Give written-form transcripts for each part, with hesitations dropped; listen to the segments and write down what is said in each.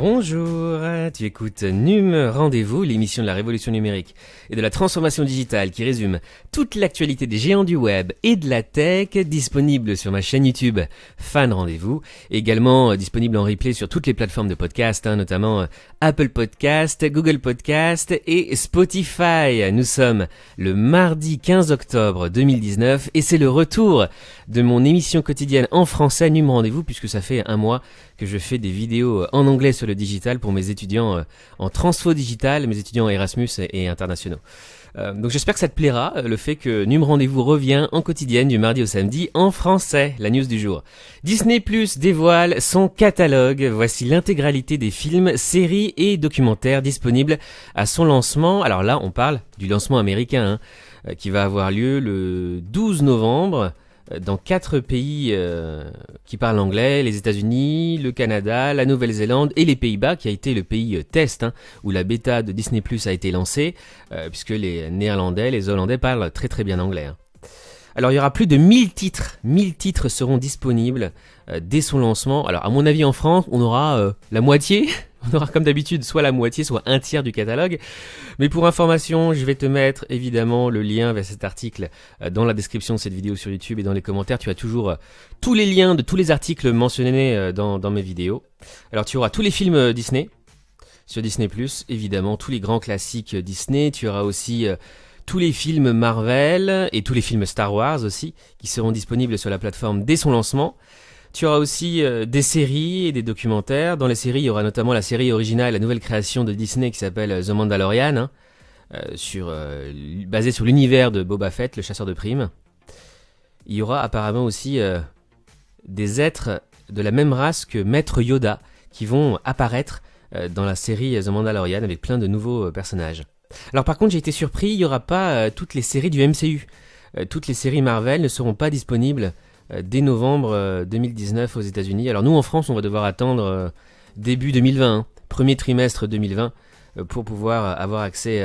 Bonjour, tu écoutes NUM Rendez-vous, l'émission de la révolution numérique et de la transformation digitale qui résume toute l'actualité des géants du web et de la tech, disponible sur ma chaîne YouTube Fan Rendez-vous, également disponible en replay sur toutes les plateformes de podcast, notamment Apple Podcast, Google Podcast et Spotify. Nous sommes le mardi 15 octobre 2019 et c'est le retour de mon émission quotidienne en français NUM Rendez-vous, puisque ça fait un mois que je fais des vidéos en anglais sur le digital pour mes étudiants en transfo digital, mes étudiants Erasmus et internationaux. Donc j'espère que ça te plaira, le fait que NUM Rendez-vous revient en quotidienne du mardi au samedi en français, la news du jour. Disney+ dévoile son catalogue, voici l'intégralité des films, séries et documentaires disponibles à son lancement. Alors là, on parle du lancement américain qui va avoir lieu le 12 novembre. Dans 4 pays qui parlent anglais, les États-Unis, le Canada, la Nouvelle-Zélande et les Pays-Bas, qui a été le pays test où la bêta de Disney+ a été lancée, puisque les Néerlandais, les Hollandais parlent très très bien anglais. Alors il y aura plus de 1000 titres. 1000 titres seront disponibles dès son lancement. Alors à mon avis en France, on aura la moitié. On aura comme d'habitude soit la moitié, soit un tiers du catalogue. Mais pour information, je vais te mettre évidemment le lien vers cet article dans la description de cette vidéo sur YouTube et dans les commentaires. Tu as toujours tous les liens de tous les articles mentionnés dans mes vidéos. Alors tu auras tous les films Disney sur Disney+, évidemment, tous les grands classiques Disney. Tu auras aussi tous les films Marvel et tous les films Star Wars aussi, qui seront disponibles sur la plateforme dès son lancement. Tu auras aussi des séries et des documentaires. Dans les séries, il y aura notamment la série originale, la nouvelle création de Disney qui s'appelle The Mandalorian, basée sur l'univers de Boba Fett, le chasseur de primes. Il y aura apparemment aussi des êtres de la même race que Maître Yoda qui vont apparaître dans la série The Mandalorian avec plein de nouveaux personnages. Alors par contre, j'ai été surpris, il n'y aura pas toutes les séries du MCU. Toutes les séries Marvel ne seront pas disponibles dès novembre 2019 aux États-Unis. Alors nous en France, on va devoir attendre début 2020, premier trimestre 2020, pour pouvoir avoir accès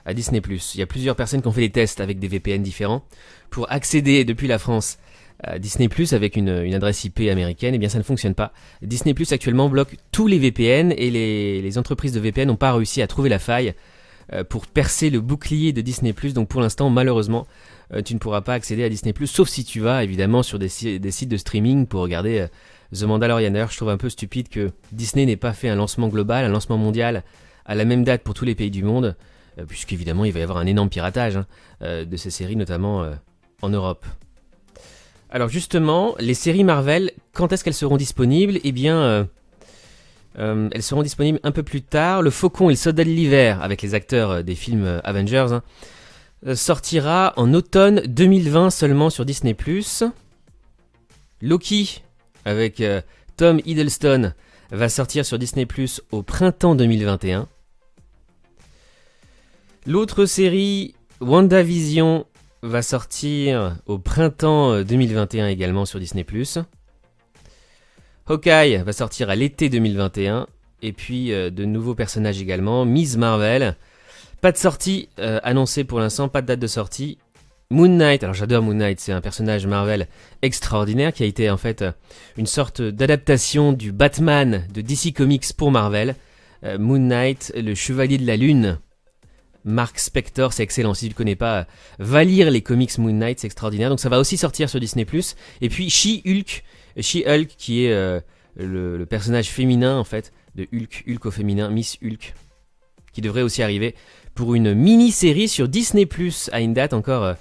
à Disney+. Il y a plusieurs personnes qui ont fait des tests avec des VPN différents pour accéder depuis la France à Disney+, avec une adresse IP américaine. Eh bien ça ne fonctionne pas. Disney+, actuellement bloque tous les VPN et les entreprises de VPN n'ont pas réussi à trouver la faille pour percer le bouclier de Disney+. Donc pour l'instant, malheureusement, tu ne pourras pas accéder à Disney+, sauf si tu vas évidemment sur des sites de streaming pour regarder The Mandalorian. Je trouve un peu stupide que Disney n'ait pas fait un lancement global, un lancement mondial à la même date pour tous les pays du monde, puisqu'évidemment il va y avoir un énorme piratage de ces séries, notamment en Europe. Alors justement, les séries Marvel, quand est-ce qu'elles seront disponibles ? Eh bien, elles seront disponibles un peu plus tard. Le Faucon et le Soldat de l'Hiver, avec les acteurs des films Avengers, sortira en automne 2020 seulement sur Disney+. Loki, avec Tom Hiddleston, va sortir sur Disney+, au printemps 2021. L'autre série, WandaVision, va sortir au printemps 2021 également sur Disney+. Hawkeye va sortir à l'été 2021. Et puis de nouveaux personnages également. Ms. Marvel. Pas de sortie annoncée pour l'instant, pas de date de sortie. Moon Knight, alors j'adore Moon Knight, c'est un personnage Marvel extraordinaire qui a été en fait une sorte d'adaptation du Batman de DC Comics pour Marvel. Moon Knight, le chevalier de la lune. Mark Spector, c'est excellent, si tu ne connais pas, va lire les comics Moon Knight, c'est extraordinaire. Donc ça va aussi sortir sur Disney+. Et puis She-Hulk qui est le personnage féminin en fait de Hulk au féminin, Miss Hulk, qui devrait aussi arriver pour une mini-série sur Disney+, à une date encore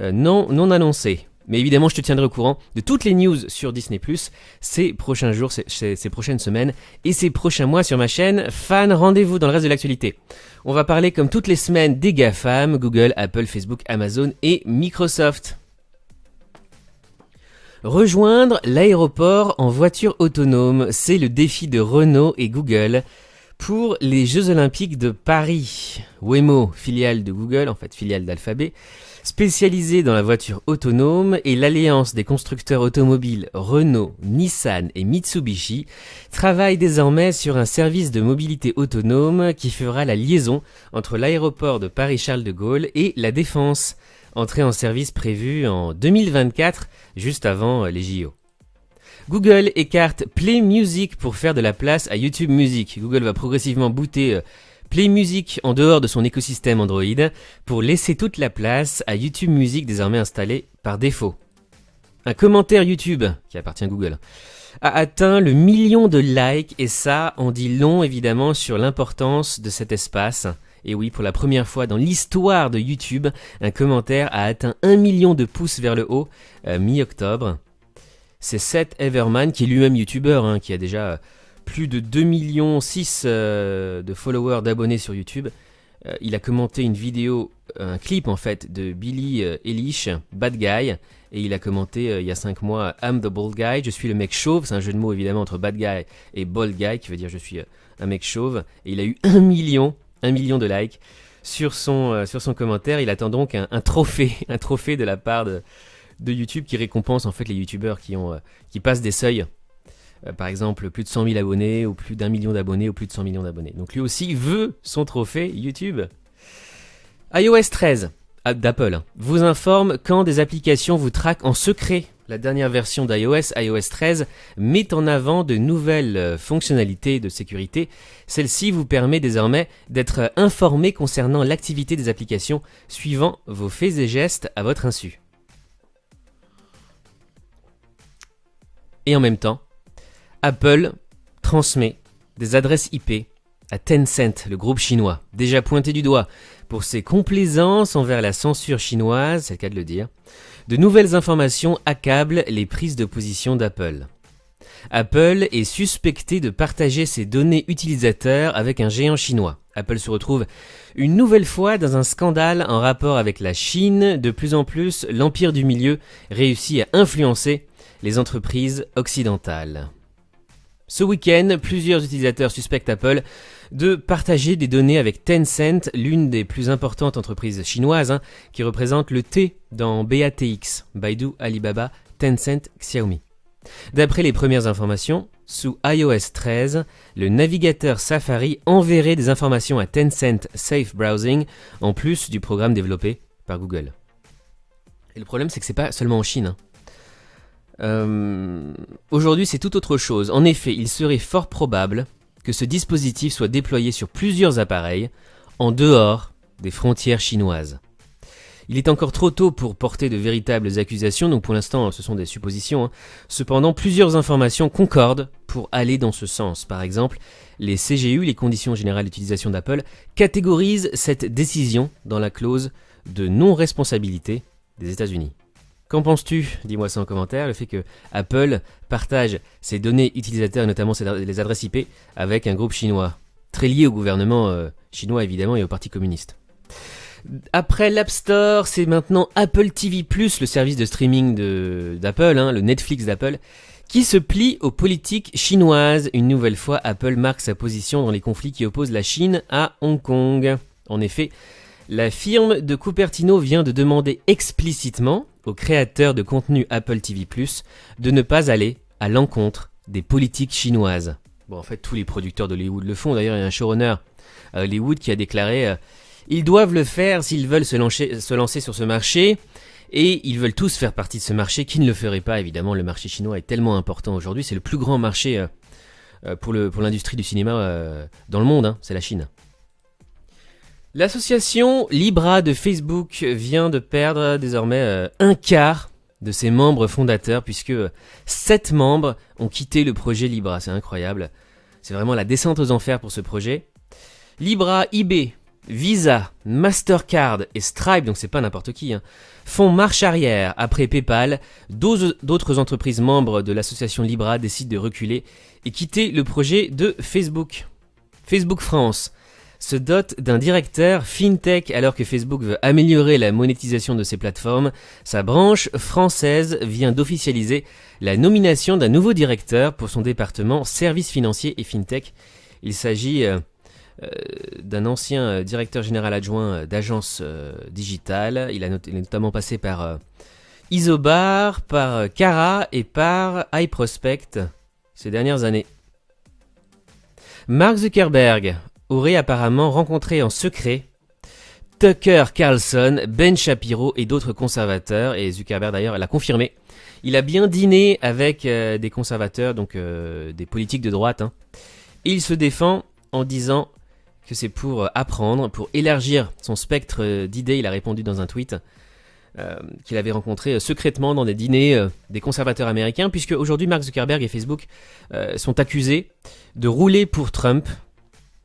non annoncée. Mais évidemment, je te tiendrai au courant de toutes les news sur Disney+, ces prochains jours, ces prochaines semaines et ces prochains mois sur ma chaîne Fan Rendez-vous dans le reste de l'actualité. On va parler comme toutes les semaines des GAFAM, Google, Apple, Facebook, Amazon et Microsoft. Rejoindre l'aéroport en voiture autonome, c'est le défi de Renault et Google pour les Jeux Olympiques de Paris. Waymo, filiale de Google, en fait filiale d'Alphabet, spécialisée dans la voiture autonome, et l'alliance des constructeurs automobiles Renault, Nissan et Mitsubishi travaille désormais sur un service de mobilité autonome qui fera la liaison entre l'aéroport de Paris-Charles de Gaulle et la Défense, entrée en service prévue en 2024, juste avant les JO. Google écarte Play Music pour faire de la place à YouTube Music. Google va progressivement booter Play Music en dehors de son écosystème Android pour laisser toute la place à YouTube Music désormais installé par défaut. Un commentaire YouTube, qui appartient à Google, a atteint le 1 million de likes et ça en dit long évidemment sur l'importance de cet espace. Et oui, pour la première fois dans l'histoire de YouTube, un commentaire a atteint 1 million de pouces vers le haut mi-octobre. C'est Seth Everman, qui est lui-même youtubeur, qui a déjà plus de 2,6 millions de followers, d'abonnés sur YouTube. Il a commenté une vidéo, un clip en fait, de Billie Eilish, Bad Guy, et il a commenté il y a 5 mois I'm the Bald Guy, je suis le mec chauve, c'est un jeu de mots évidemment entre Bad Guy et Bald Guy, qui veut dire je suis un mec chauve, et il a eu 1 million de likes sur son commentaire. Il attend donc un trophée de la part de YouTube qui récompense en fait les youtubeurs qui passent des seuils. Par exemple, plus de 100 000 abonnés, ou plus d'1 million d'abonnés, ou plus de 100 millions d'abonnés. Donc lui aussi veut son trophée YouTube. iOS 13 d'Apple vous informe quand des applications vous traquent en secret. La dernière version d'iOS, iOS 13, met en avant de nouvelles fonctionnalités de sécurité. Celle-ci vous permet désormais d'être informé concernant l'activité des applications suivant vos faits et gestes à votre insu. Et en même temps, Apple transmet des adresses IP à Tencent, le groupe chinois, déjà pointé du doigt pour ses complaisances envers la censure chinoise, c'est le cas de le dire. De nouvelles informations accablent les prises de position d'Apple. Apple est suspecté de partager ses données utilisateurs avec un géant chinois. Apple se retrouve une nouvelle fois dans un scandale en rapport avec la Chine. De plus en plus, l'empire du milieu réussit à influencer les entreprises occidentales. Ce week-end, plusieurs utilisateurs suspectent Apple de partager des données avec Tencent, l'une des plus importantes entreprises chinoises, qui représente le T dans BATX, Baidu, Alibaba, Tencent, Xiaomi. D'après les premières informations, sous iOS 13, le navigateur Safari enverrait des informations à Tencent Safe Browsing, en plus du programme développé par Google. Et le problème, c'est que c'est pas seulement en Chine. Aujourd'hui, c'est tout autre chose. En effet, il serait fort probable que ce dispositif soit déployé sur plusieurs appareils en dehors des frontières chinoises. Il est encore trop tôt pour porter de véritables accusations, donc pour l'instant ce sont des suppositions. Cependant, plusieurs informations concordent pour aller dans ce sens. Par exemple, les CGU, les conditions générales d'utilisation d'Apple, catégorisent cette décision dans la clause de non-responsabilité des États-Unis. Qu'en penses-tu ? Dis-moi ça en commentaire, le fait que Apple partage ses données utilisateurs et notamment les adresses IP avec un groupe chinois, très lié au gouvernement chinois évidemment et au Parti communiste. Après l'App Store, c'est maintenant Apple TV+, le service de streaming d'Apple, le Netflix d'Apple, qui se plie aux politiques chinoises. Une nouvelle fois, Apple marque sa position dans les conflits qui opposent la Chine à Hong Kong. En effet, la firme de Cupertino vient de demander explicitement aux créateurs de contenu Apple TV+, de ne pas aller à l'encontre des politiques chinoises. Bon, en fait, tous les producteurs d'Hollywood le font. D'ailleurs, il y a un showrunner à Hollywood qui a déclaré ils doivent le faire s'ils veulent se lancer sur ce marché, et ils veulent tous faire partie de ce marché. Qui ne le ferait pas, évidemment. Le marché chinois est tellement important aujourd'hui. C'est le plus grand marché pour l'industrie du cinéma dans le monde, c'est la Chine. L'association Libra de Facebook vient de perdre désormais un quart de ses membres fondateurs, puisque 7 membres ont quitté le projet Libra. C'est incroyable. C'est vraiment la descente aux enfers pour ce projet. Libra, eBay, Visa, Mastercard et Stripe, donc c'est pas n'importe qui, font marche arrière. Après PayPal, d'autres entreprises membres de l'association Libra décident de reculer et quitter le projet de Facebook. Facebook France se dote d'un directeur FinTech alors que Facebook veut améliorer la monétisation de ses plateformes. Sa branche française vient d'officialiser la nomination d'un nouveau directeur pour son département services financiers et FinTech. Il s'agit d'un ancien directeur général adjoint d'agence digitale. Il est notamment passé par Isobar, par Cara et par iProspect ces dernières années. Mark Zuckerberg aurait apparemment rencontré en secret Tucker Carlson, Ben Shapiro et d'autres conservateurs, et Zuckerberg d'ailleurs l'a confirmé. Il a bien dîné avec des conservateurs, donc des politiques de droite. Et il se défend en disant que c'est pour apprendre, pour élargir son spectre d'idées. Il a répondu dans un tweet qu'il avait rencontré secrètement dans des dîners des conservateurs américains, puisque aujourd'hui Mark Zuckerberg et Facebook sont accusés de rouler pour Trump.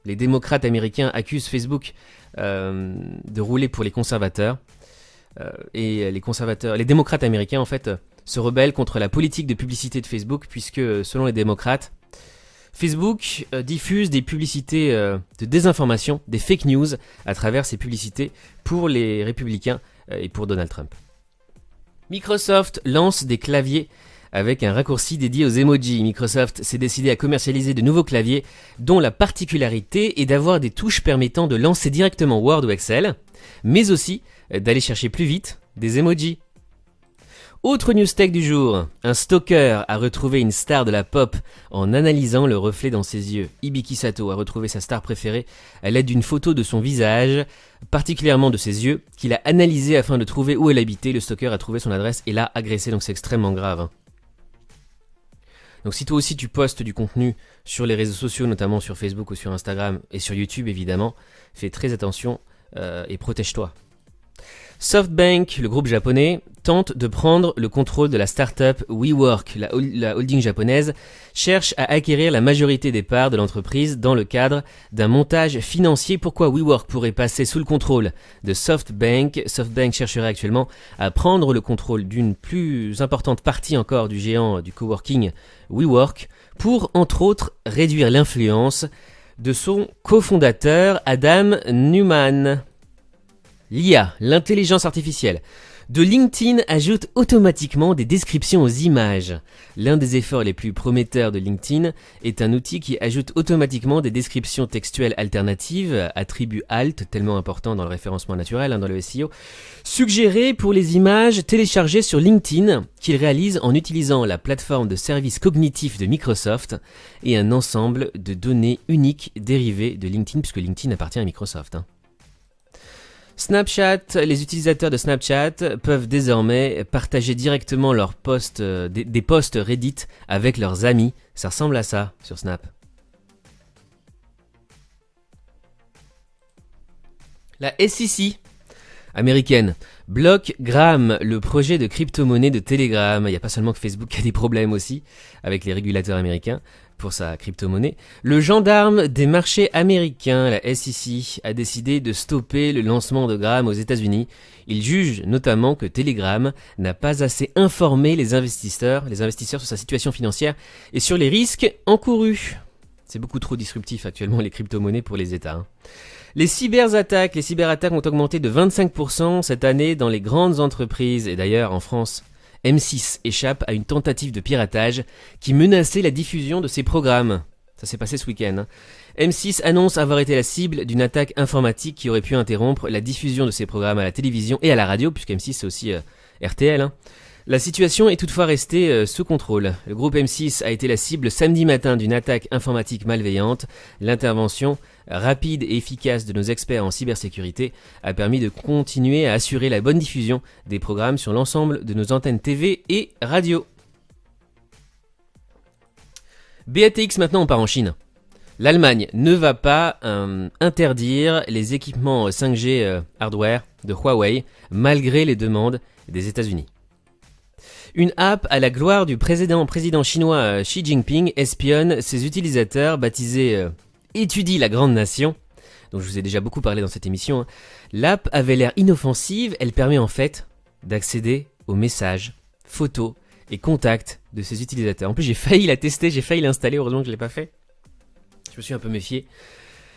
Les démocrates américains accusent Facebook de rouler pour les conservateurs. Et les démocrates américains en fait se rebellent contre la politique de publicité de Facebook, puisque selon les démocrates, Facebook diffuse des publicités de désinformation, des fake news à travers ses publicités pour les républicains et pour Donald Trump. Microsoft lance des claviers avec un raccourci dédié aux emojis. Microsoft s'est décidé à commercialiser de nouveaux claviers dont la particularité est d'avoir des touches permettant de lancer directement Word ou Excel, mais aussi d'aller chercher plus vite des emojis. Autre news tech du jour, un stalker a retrouvé une star de la pop en analysant le reflet dans ses yeux. Hibiki Sato a retrouvé sa star préférée à l'aide d'une photo de son visage, particulièrement de ses yeux, qu'il a analysé afin de trouver où elle habitait. Le stalker a trouvé son adresse et l'a agressée, donc c'est extrêmement grave. Donc si toi aussi tu postes du contenu sur les réseaux sociaux, notamment sur Facebook ou sur Instagram et sur YouTube évidemment, fais très attention et protège-toi. SoftBank, le groupe japonais, tente de prendre le contrôle de la start-up WeWork. La holding japonaise cherche à acquérir la majorité des parts de l'entreprise dans le cadre d'un montage financier. Pourquoi WeWork pourrait passer sous le contrôle de SoftBank? SoftBank chercherait actuellement à prendre le contrôle d'une plus importante partie encore du géant du coworking WeWork pour, entre autres, réduire l'influence de son cofondateur Adam Neumann. L'IA, l'intelligence artificielle, de LinkedIn ajoute automatiquement des descriptions aux images. L'un des efforts les plus prometteurs de LinkedIn est un outil qui ajoute automatiquement des descriptions textuelles alternatives, attribut alt, tellement important dans le référencement naturel, dans le SEO, suggérés pour les images téléchargées sur LinkedIn, qu'il réalise en utilisant la plateforme de services cognitifs de Microsoft et un ensemble de données uniques dérivées de LinkedIn, puisque LinkedIn appartient à Microsoft. Snapchat, les utilisateurs de Snapchat peuvent désormais partager directement leurs posts, des posts Reddit avec leurs amis. Ça ressemble à ça sur Snap. La SEC américaine bloque Gram, le projet de crypto-monnaie de Telegram. Il n'y a pas seulement que Facebook qui a des problèmes aussi avec les régulateurs américains pour sa crypto-monnaie. Le gendarme des marchés américains, la SEC, a décidé de stopper le lancement de Gram aux États-Unis. Il juge notamment que Telegram n'a pas assez informé les investisseurs sur sa situation financière et sur les risques encourus. C'est beaucoup trop disruptif actuellement les crypto-monnaies pour les États. Les cyberattaques ont augmenté de 25% cette année dans les grandes entreprises. Et d'ailleurs, en France, M6 échappe à une tentative de piratage qui menaçait la diffusion de ses programmes. Ça s'est passé ce week-end. M6 annonce avoir été la cible d'une attaque informatique qui aurait pu interrompre la diffusion de ses programmes à la télévision et à la radio, puisque M6 c'est aussi RTL. La situation est toutefois restée sous contrôle. Le groupe M6 a été la cible samedi matin d'une attaque informatique malveillante. L'intervention rapide et efficace de nos experts en cybersécurité a permis de continuer à assurer la bonne diffusion des programmes sur l'ensemble de nos antennes TV et radio. BATX, maintenant on part en Chine. L'Allemagne ne va pas interdire les équipements 5G hardware de Huawei malgré les demandes des États-Unis. Une app à la gloire du président chinois Xi Jinping espionne ses utilisateurs, baptisée Étudie la grande nation, dont je vous ai déjà beaucoup parlé dans cette émission. L'app avait l'air inoffensive, elle permet en fait d'accéder aux messages, photos et contacts de ses utilisateurs. En plus j'ai failli la tester, j'ai failli l'installer, heureusement que je ne l'ai pas fait. Je me suis un peu méfié.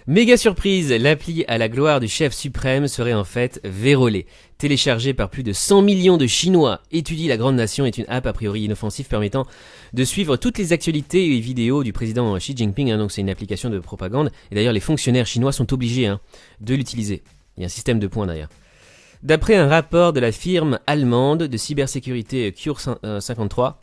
Méga surprise, l'appli à la gloire du chef suprême serait en fait vérolée. Téléchargée par plus de 100 millions de Chinois, Étudie la grande nation est une app a priori inoffensive permettant de suivre toutes les actualités et vidéos du président Xi Jinping. Donc c'est une application de propagande. Et d'ailleurs les fonctionnaires chinois sont obligés de l'utiliser. Il y a un système de points d'ailleurs. D'après un rapport de la firme allemande de cybersécurité Cure53,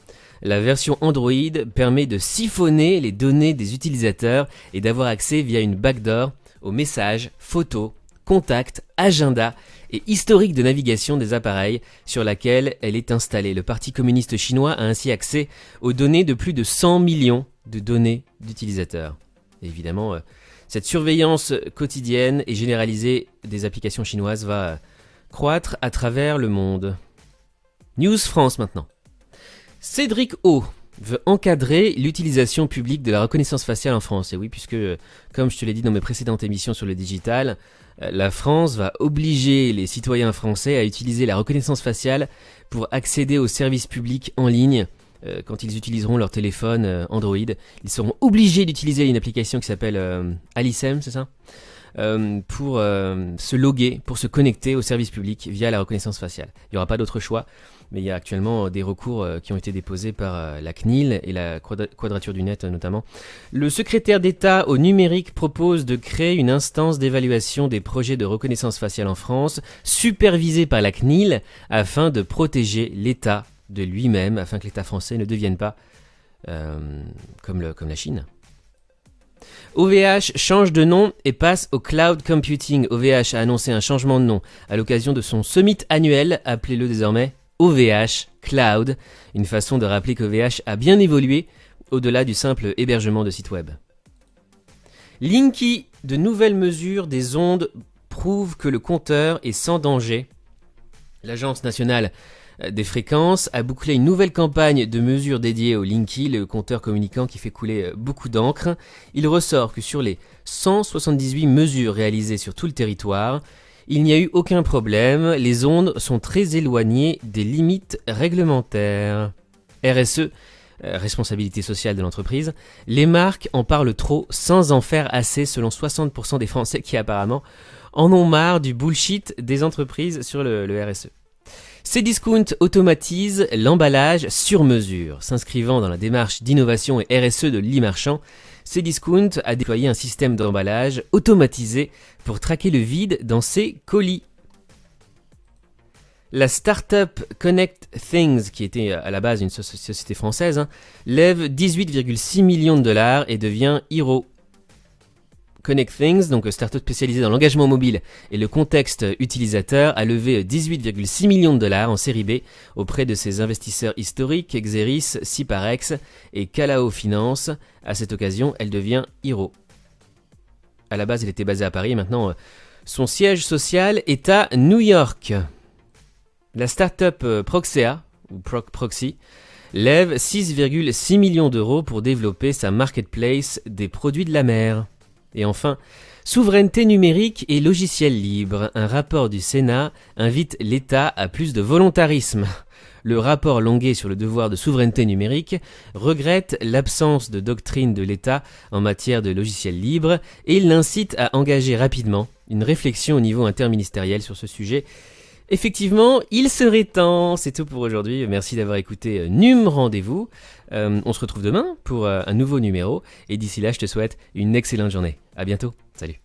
la version Android permet de siphonner les données des utilisateurs et d'avoir accès via une backdoor aux messages, photos, contacts, agenda et historique de navigation des appareils sur laquelle elle est installée. Le Parti communiste chinois a ainsi accès aux données de plus de 100 millions de données d'utilisateurs. Et évidemment, cette surveillance quotidienne et généralisée des applications chinoises va croître à travers le monde. News France maintenant. Cédric O veut encadrer l'utilisation publique de la reconnaissance faciale en France. Et oui, puisque, comme je te l'ai dit dans mes précédentes émissions sur le digital, la France va obliger les citoyens français à utiliser la reconnaissance faciale pour accéder aux services publics en ligne. Quand ils utiliseront leur téléphone Android, ils seront obligés d'utiliser une application qui s'appelle Alicem, c'est ça, pour se loguer, pour se connecter au service public via la reconnaissance faciale. Il n'y aura pas d'autre choix, mais il y a actuellement des recours qui ont été déposés par la CNIL et la Quadrature du Net notamment. Le secrétaire d'État au numérique propose de créer une instance d'évaluation des projets de reconnaissance faciale en France, supervisée par la CNIL, afin de protéger l'État de lui-même, afin que l'État français ne devienne pas comme la Chine. OVH change de nom et passe au cloud computing. OVH a annoncé un changement de nom à l'occasion de son summit annuel, appelez-le désormais OVH Cloud, une façon de rappeler qu'OVH a bien évolué au-delà du simple hébergement de sites web. Linky, de nouvelles mesures des ondes prouvent que le compteur est sans danger. L'Agence nationale des fréquences a bouclé une nouvelle campagne de mesures dédiée au Linky, le compteur communicant qui fait couler beaucoup d'encre. Il ressort que sur les 178 mesures réalisées sur tout le territoire, il n'y a eu aucun problème, les ondes sont très éloignées des limites réglementaires. RSE, responsabilité sociale de l'entreprise, les marques en parlent trop sans en faire assez selon 60% des Français qui apparemment en ont marre du bullshit des entreprises sur le RSE. Cdiscount automatise l'emballage sur mesure. S'inscrivant dans la démarche d'innovation et RSE de Lee Marchand, Cdiscount a déployé un système d'emballage automatisé pour traquer le vide dans ses colis. La start-up Connect Things, qui était à la base une société française, lève 18,6 millions de dollars et devient Hero. Connect Things, donc start-up spécialisée dans l'engagement mobile et le contexte utilisateur, a levé 18,6 millions de dollars en série B auprès de ses investisseurs historiques Xeris, Ciparex et Calao Finance. À cette occasion, elle devient Hero. À la base, elle était basée à Paris et maintenant, son siège social est à New York. La start-up Proxea, ou Proxy, lève 6,6 millions d'euros pour développer sa marketplace des produits de la mer. Et enfin, souveraineté numérique et logiciel libre. Un rapport du Sénat invite l'État à plus de volontarisme. Le rapport Longuet sur le devoir de souveraineté numérique regrette l'absence de doctrine de l'État en matière de logiciel libre et l'incite à engager rapidement une réflexion au niveau interministériel sur ce sujet. Effectivement, il serait temps. C'est tout pour aujourd'hui. Merci d'avoir écouté NUM Rendez-vous. On se retrouve demain pour un nouveau numéro. Et d'ici là, je te souhaite une excellente journée. À bientôt. Salut.